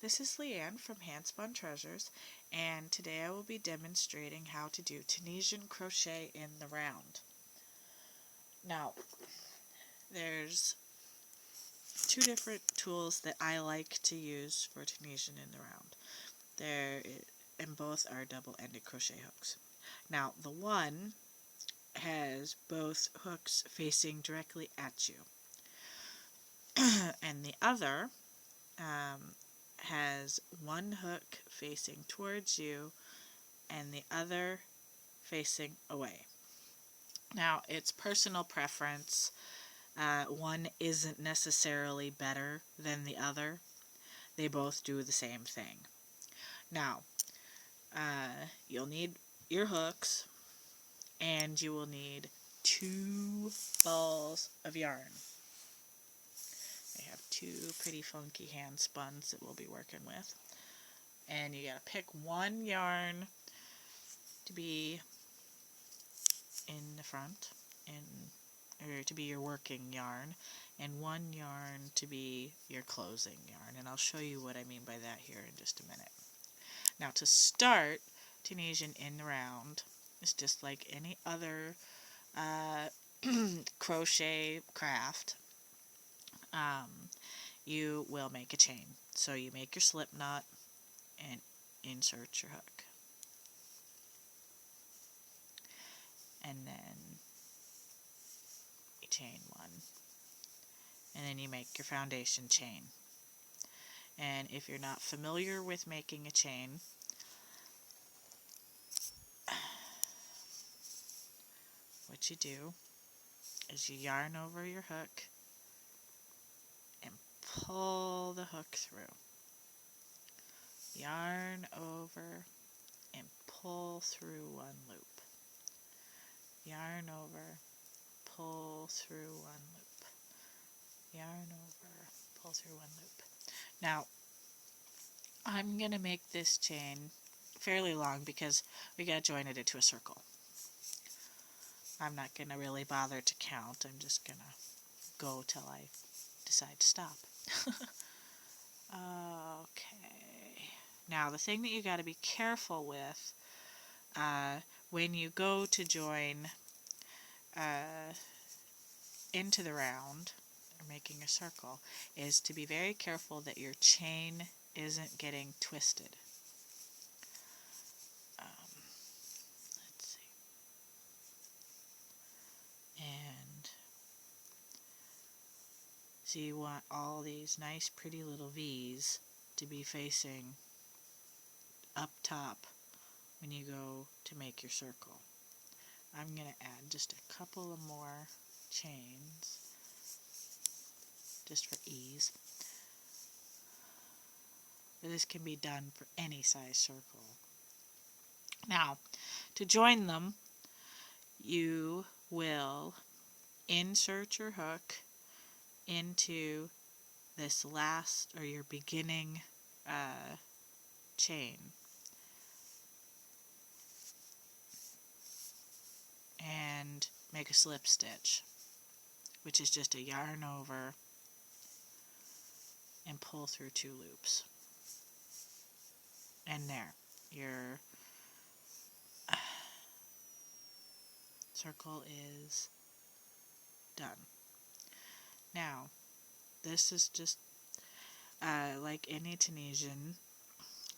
This is Leanne from Handspun Treasures, and today I will be demonstrating how to do Tunisian crochet in the round. Now, there's two different tools that I like to use for Tunisian in the round. And both are double-ended crochet hooks. Now, the one has both hooks facing directly at you, and the other has one hook facing towards you and the other facing away. Now, it's personal preference. One isn't necessarily better than the other. They both do the same thing. Now, you'll need your hooks, and you will need 2 balls of yarn. I have 2 pretty funky hand spuns that we'll be working with. And you gotta pick one yarn to be in the front, or to be your working yarn, and one yarn to be your closing yarn. And I'll show you what I mean by that here in just a minute. Now, to start Tunisian in the round, it's just like any other crochet craft. You will make a chain. So you make your slip knot and insert your hook. And then you chain one. And then you make your foundation chain. And if you're not familiar with making a chain, what you do is you yarn over your hook and pull the hook through. Yarn over and pull through one loop. Yarn over, pull through one loop. Yarn over, pull through one loop. Now, I'm going to make this chain fairly long because we got to join it into a circle. I'm not going to really bother to count. I'm just going to go till I decide to stop. Okay. Now, the thing that you got to be careful with when you go to join into the round, or making a circle, is to be very careful that your chain isn't getting twisted. Let's see. And so you want all these nice pretty little V's to be facing up top when you go to make your circle. I'm going to add just a couple of more chains just for ease. But this can be done for any size circle. Now, to join them, you will insert your hook into this last, or your beginning chain, and make a slip stitch, which is just a yarn over and pull through 2 loops. And there, your circle is done. Now, this is just like any Tunisian,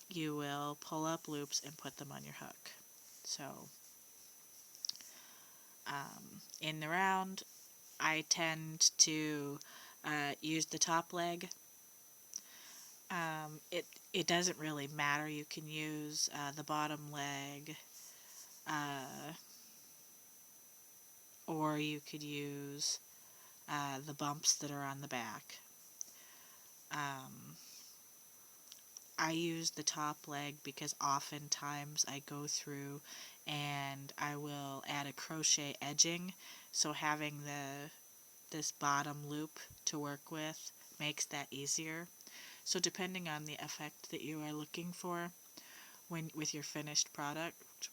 you will pull up loops and put them on your hook. So, in the round, I tend to use the top leg. It doesn't really matter. You can use the bottom leg, or you could use the bumps that are on the back. I use the top leg because oftentimes I go through and I will add a crochet edging, so having this bottom loop to work with makes that easier. So depending on the effect that you are looking for with your finished product,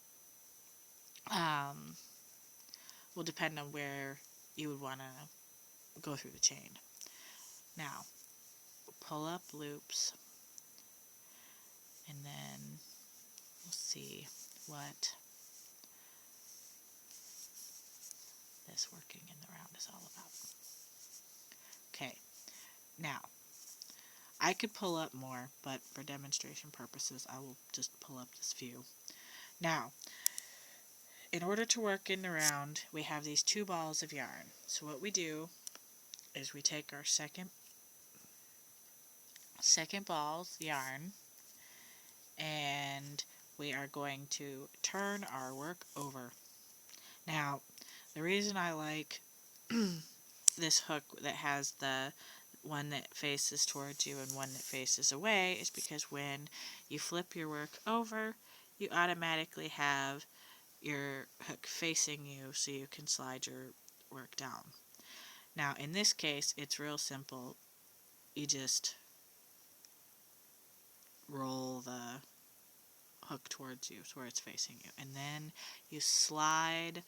will depend on where you would want to go through the chain. Now, pull up loops and then we'll see what this working in the round is all about. Okay, now I could pull up more, but for demonstration purposes I will just pull up this few. Now, in order to work in the round, we have these 2 balls of yarn. So what we do is we take our second ball's yarn, and we are going to turn our work over. Now, the reason I like this hook that has the one that faces towards you and one that faces away is because when you flip your work over, you automatically have your hook facing you so you can slide your work down. Now, in this case, it's real simple. You just roll the hook towards you so where it's facing you, and then you slide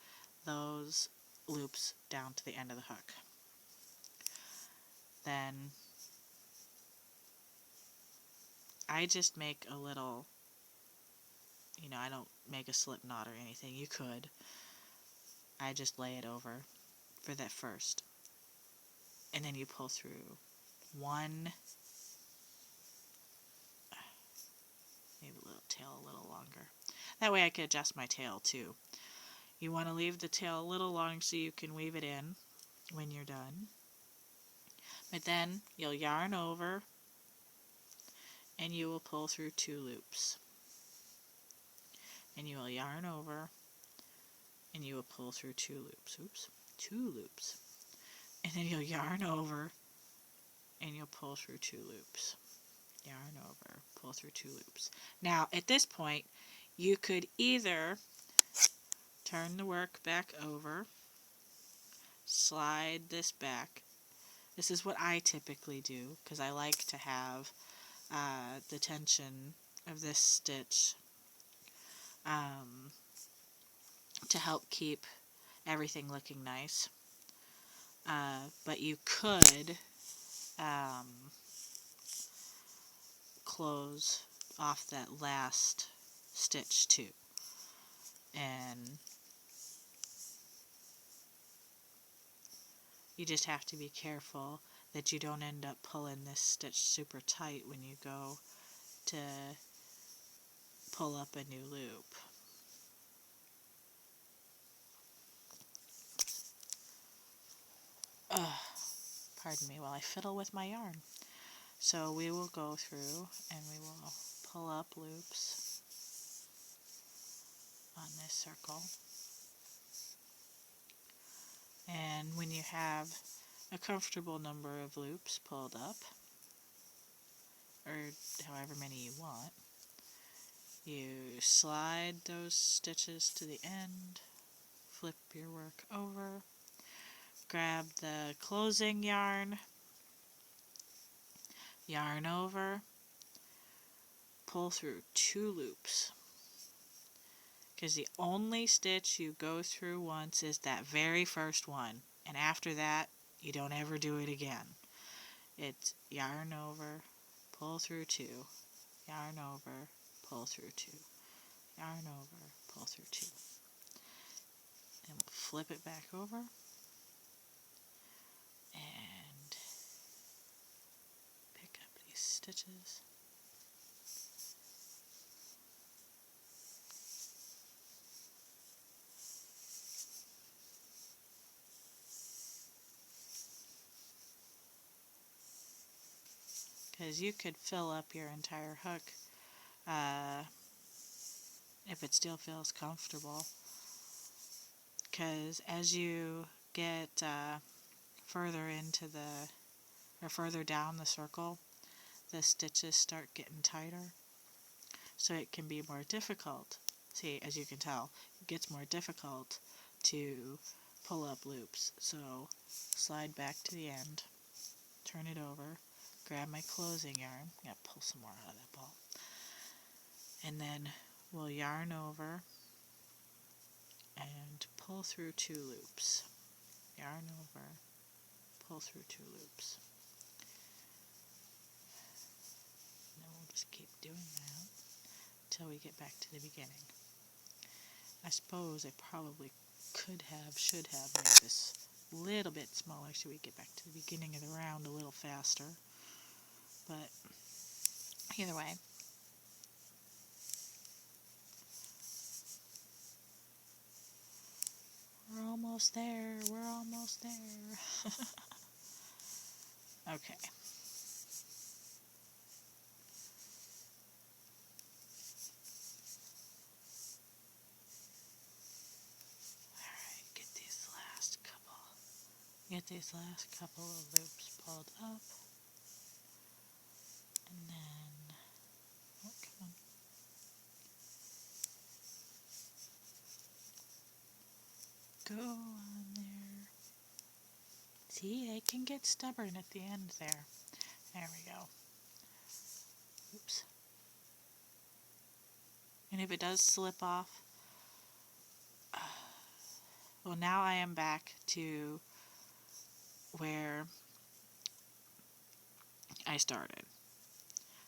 those loops down to the end of the hook. Then I just make a little, I don't make a slip knot or anything. You could. I just lay it over for that first, and then you pull through one, maybe a little tail a little longer. That way I can adjust my tail too. You want to leave the tail a little long so you can weave it in when you're done. But then you'll yarn over and you will pull through 2 loops. And you will yarn over and you will pull through 2 loops. Oops, 2 loops. And then you'll yarn over and you'll pull through 2 loops. Yarn over, pull through 2 loops. Now, at this point, you could either turn the work back over, slide this back. This is what I typically do because I like to have the tension of this stitch to help keep everything looking nice. But you could close off that last stitch too. And you just have to be careful that you don't end up pulling this stitch super tight when you go to pull up a new loop. Pardon me while I fiddle with my yarn. So we will go through and we will pull up loops on this circle. And when you have a comfortable number of loops pulled up, or however many you want, you slide those stitches to the end, flip your work over, grab the closing yarn, yarn over, pull through 2 loops. Because the only stitch you go through once is that very first one, and after that you don't ever do it again. It's yarn over, pull through 2, yarn over, pull through 2, yarn over, pull through 2. And we'll flip it back over and pick up these stitches. Because you could fill up your entire hook if it still feels comfortable. Because as you get further down the circle, the stitches start getting tighter, so it can be more difficult. See, as you can tell, it gets more difficult to pull up loops. So slide back to the end, turn it over, grab my closing yarn. I'm going to pull some more out of that ball. And then we'll yarn over and pull through 2 loops. Yarn over, pull through 2 loops. And then we'll just keep doing that. until we get back to the beginning. I suppose I probably should have made this a little bit smaller so we get back to the beginning of the round a little faster. But either way, we're almost there. We're almost there. Okay. Alright, get these last couple of loops pulled up. And then, oh, come on. Go on there. See, I can get stubborn at the end there. There we go. Oops. And if it does slip off, well, now I am back to where I started.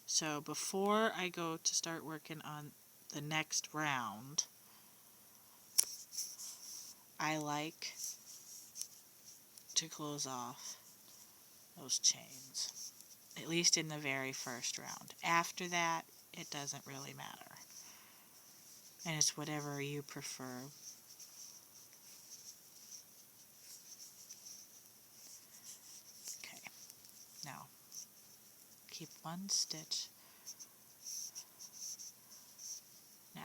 So before I go to start working on the next round, I like to close off those chains, at least in the very first round. After that, it doesn't really matter, and it's whatever you prefer. Okay, now keep one stitch. Now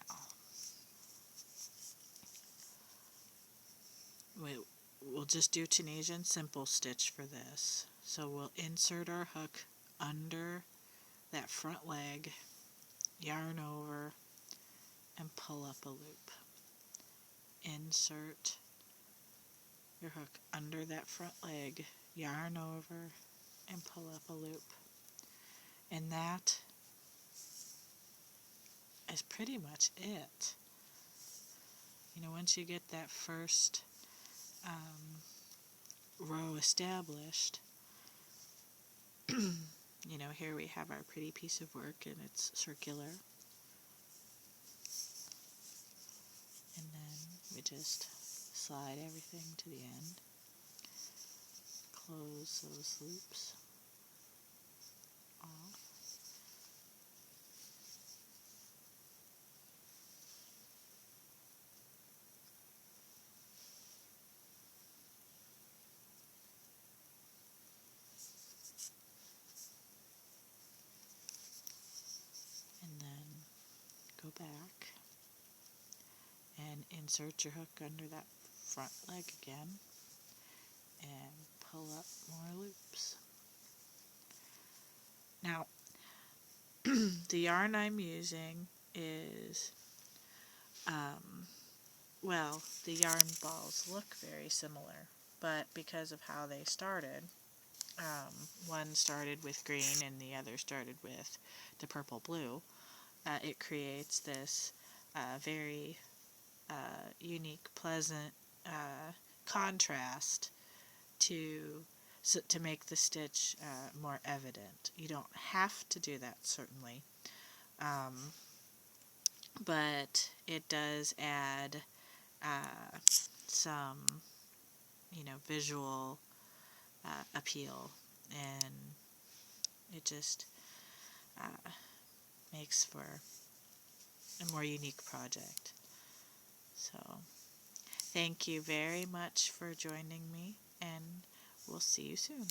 we'll just do Tunisian Simple Stitch for this. So we'll insert our hook under that front leg, yarn over, and pull up a loop. Insert your hook under that front leg, yarn over, and pull up a loop. And that is pretty much it. You know, once you get that first row established, you know, here we have our pretty piece of work, and it's circular. And then we just slide everything to the end, close those loops off, and then go back and insert your hook under that front leg again and pull up more loops. Now, the yarn I'm using is, well, the yarn balls look very similar, but because of how they started, one started with green and the other started with the purple blue, it creates this very unique, pleasant contrast to make the stitch more evident. You don't have to do that, certainly, but it does add some, you know, visual appeal, and it just makes for a more unique project. So, thank you very much for joining me, and we'll see you soon.